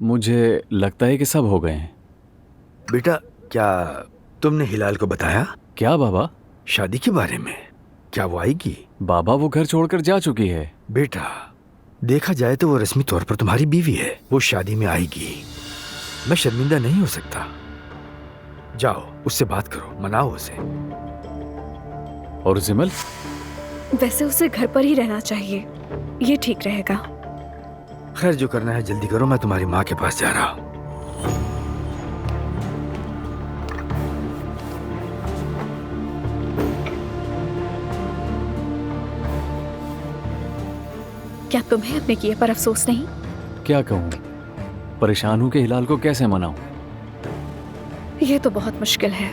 मुझे लगता है कि सब हो गए हैं। बेटा, क्या तुमने हिलाल को बताया क्या बाबा? शादी के बारे में? क्या वो आएगी? बाबा वो घर छोड़कर जा चुकी है। बेटा, देखा जाए तो वो रस्मी तौर पर तुम्हारी बीवी है। वो शादी में आएगी। मैं शर्मिंदा नहीं हो सकता। जाओ, उससे बात करो, मनाओ उसे। और जिमल? वैसे उसे घर पर ही रहना चाहिए, ये ठीक रहेगा। खैर, जो करना है जल्दी करो, मैं तुम्हारी माँ के पास जा रहा हूँ। क्या तुम्हें अपने किए पर अफसोस नहीं? क्या कहूँ, परेशान हूँ कि हिलाल को कैसे मनाऊं। ये तो बहुत मुश्किल है।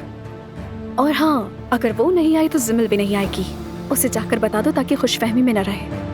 और हाँ, अगर वो नहीं आई तो जिमल भी नहीं आएगी। उसे जाकर बता दो ताकि खुशफहमी में न रहे।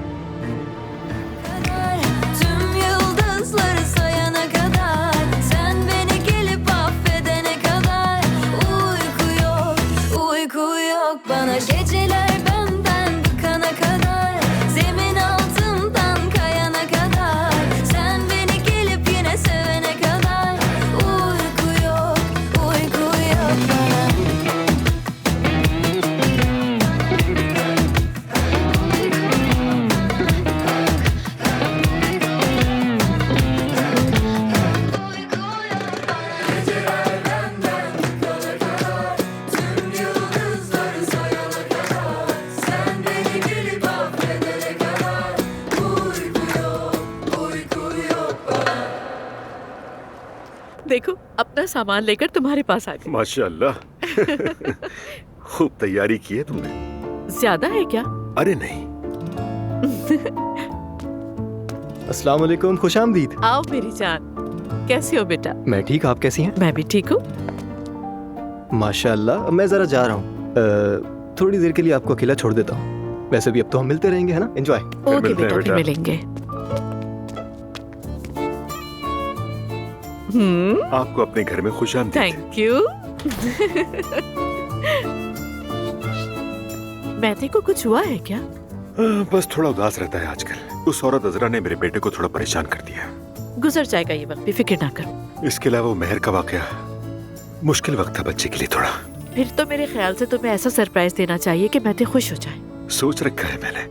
देखो, अपना सामान लेकर तुम्हारे पास आ गए। माशाअल्लाह। खूब तैयारी की है तुमने। ज्यादा है क्या? अरे नहीं। अस्सलाम वालेकुम, खुशामदीद। आओ मेरी जान, कैसे हो बेटा? मैं ठीक, आप कैसी हैं? मैं भी ठीक हूँ। माशाअल्लाह। मैं जरा जा रहा हूँ, थोड़ी देर के लिए आपको अकेला छोड़ देता हूँ। वैसे भी अब तो हम मिलते रहेंगे, है ना? एंजॉय। ओके बेटा, फिर मिलेंगे। आपको अपने घर में खुशामदीद। Thank you. मैथे को कुछ हुआ है क्या? बस थोड़ा उदास रहता है आजकल। उस औरत अजरा ने मेरे बेटे को थोड़ा परेशान कर दिया। गुजर जाएगा ये वक्त भी, फिक्र ना करो। इसके अलावा वो मेहर का वाकया मुश्किल वक्त था बच्चे के लिए थोड़ा। फिर तो मेरे ख्याल से तुम्हें ऐसा सरप्राइज देना चाहिए कि मैथे खुश हो जाए। सोच रखा है मैंने।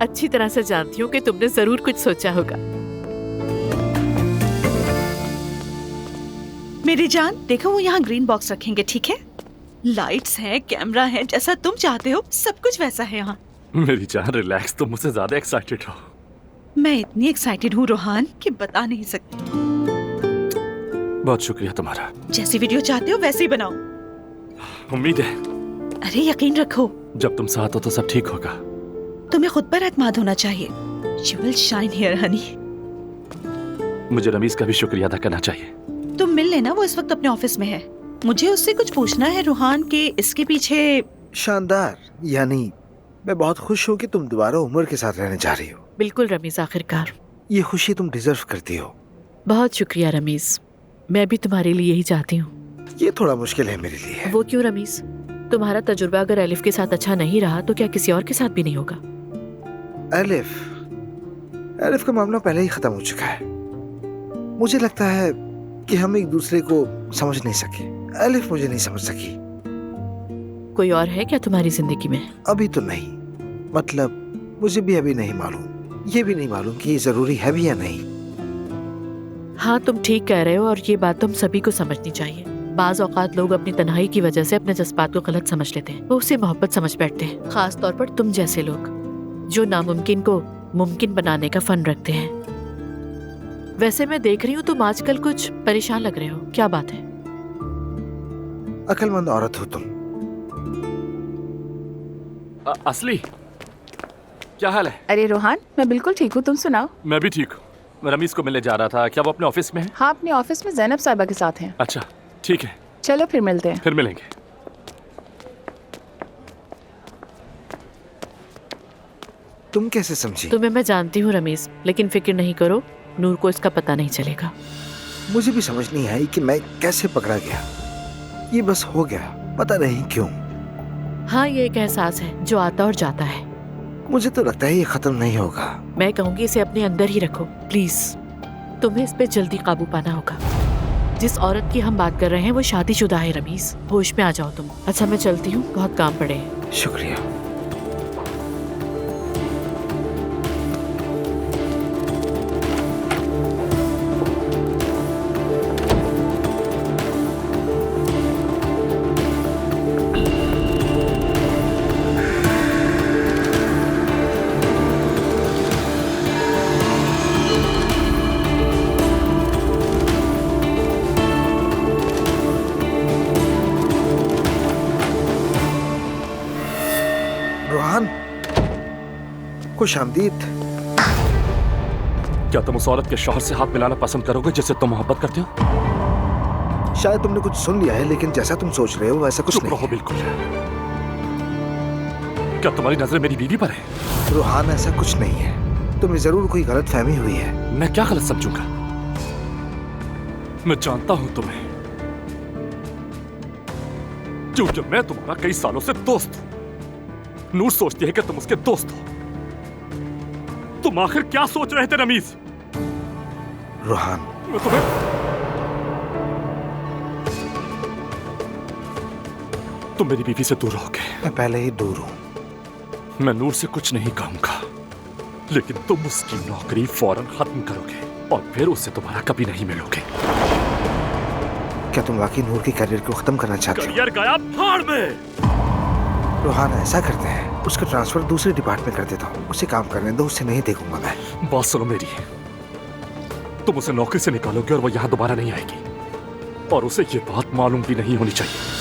अच्छी तरह से जानती हूँ कि तुमने जरूर कुछ सोचा होगा। मेरी जान, देखो वो यहाँ ग्रीन बॉक्स रखेंगे, ठीक है? लाइट्स हैं, कैमरा है, जैसा तुम चाहते हो सब कुछ वैसा है यहाँ। मेरी जान रिलैक्स, तुम मुझसे ज्यादा एक्साइटेड हो। मैं इतनी एक्साइटेड हूँ रोहान कि बता नहीं सकती। बहुत शुक्रिया तुम्हारा। जैसी वीडियो चाहते हो वैसे ही बनाओ। उम्मीद है। अरे यकीन रखो, जब तुम साथ हो तो सब ठीक होगा। तुम्हें खुद पर एतमाद होना चाहिए। You will shine here, honey। मुझे रमीज का भी शुक्रिया अदा करना चाहिए। तुम मिल लेना, वो इस वक्त अपने ऑफिस में है। मुझे उससे कुछ पूछना है रोहान के इसके पीछे। शानदार, यानी मैं बहुत खुश हूँ कि तुम दोबारा उमर के साथ रहने जा रही हो। बिल्कुल रमीज, आखिरकार ये खुशी तुम डिजर्व करती हो। बहुत शुक्रिया रमीज, मैं भी तुम्हारे लिए यही चाहती हूँ। ये थोड़ा मुश्किल है मेरे लिए। वो क्यों रमीज? तुम्हारा तजुर्बा अगर एलिफ के साथ अच्छा नहीं रहा तो क्या किसी और के साथ भी नहीं होगा? एलिफ का मामला पहले ही खत्म हो चुका है। मुझे लगता है कि हम एक दूसरे को समझ नहीं सके। एलिफ मुझे नहीं समझ सकी। कोई और है क्या तुम्हारी जिंदगी में? अभी तो नहीं, मतलब मुझे भी अभी नहीं मालूम। ये भी नहीं मालूम कि ये जरूरी है भी या नहीं। हाँ, तुम ठीक कह रहे हो और ये बात तुम सभी को समझनी चाहिए। बाज औकात लोग अपनी तन्हाई की वजह से अपने जज्बात को गलत समझ लेते हैं। वो उसे मोहब्बत समझ बैठते हैं, खास तौर पर तुम जैसे लोग जो नामुमकिन को मुमकिन बनाने का फन रखते हैं। वैसे मैं देख रही हूँ तुम आजकल कुछ परेशान लग रहे हो, क्या बात है? अक्लमंद औरत हो तुम। असली, क्या हाल है? अरे रोहान, मैं बिल्कुल ठीक हूँ, तुम सुनाओ। मैं भी ठीक हूँ। मैं रमीज को मिलने जा रहा था। क्या वो अपने ऑफिस में है? हाँ, अपने ऑफिस में जैनब साहिबा के साथ हैं। अच्छा, ठीक है। चलो फिर मिलते हैं। फिर मिलेंगे। तुम कैसे समझी? तुम्हें मैं जानती हूँ रमीज, लेकिन फिक्र नहीं करो, नूर को इसका पता नहीं चलेगा। मुझे भी समझ नहीं आई कि मैं कैसे पकड़ा गया। ये बस हो गया, पता नहीं क्यों। हाँ, ये एक एहसास है जो आता और जाता है। मुझे तो लगता है ये खत्म नहीं होगा। मैं कहूँगी इसे अपने अंदर ही रखो, प्लीज। तुम्हें इस पे जल्दी काबू पाना होगा। जिस औरत की हम बात कर रहे हैं वो शादीशुदा है रमीज। होश में आ जाओ तुम। अच्छा मैं चलती हूँ, बहुत काम पड़े हैं। शुक्रिया। रोहान, खुश आमदीद। क्या तुम उस औरत के शौहर से हाथ मिलाना पसंद करोगे जिससे तुम मोहब्बत करते हो? शायद तुमने कुछ सुन लिया है, लेकिन जैसा तुम सोच रहे हो वैसा कुछ चुप नहीं रहो है। बिल्कुल। क्या तुम्हारी नजरें मेरी बीवी पर है? रोहान, ऐसा कुछ नहीं है। तुम्हें जरूर कोई गलत फहमी हुई है। मैं क्या गलत समझूंगा? मैं जानता हूं तुम्हें, क्योंकि मैं तुम्हारा कई सालों से दोस्त हूं। नूर सोचती है कि तुम उसके दोस्त हो। तुम आखिर क्या सोच रहे थे रमीज? रोहान, मैं तुम्हें तुम मेरी बीवी से दूर रहोगे। मैं पहले ही दूर हूं। मैं नूर से कुछ नहीं कहूंगा, लेकिन तुम उसकी नौकरी फौरन खत्म करोगे और फिर उससे दोबारा कभी नहीं मिलोगे। क्या तुम वाकई नूर के करियर को खत्म करना चाहते हो? करियर गया भाड़ में। रोहान, ऐसा करते हैं, उसका ट्रांसफर दूसरे डिपार्टमेंट कर देता हूँ। उसे काम करने दो, उससे नहीं देखूंगा मैं। बात सुनो मेरी, तुम उसे नौकरी से निकालोगे और वो यहाँ दोबारा नहीं आएगी, और उसे ये बात मालूम भी नहीं होनी चाहिए।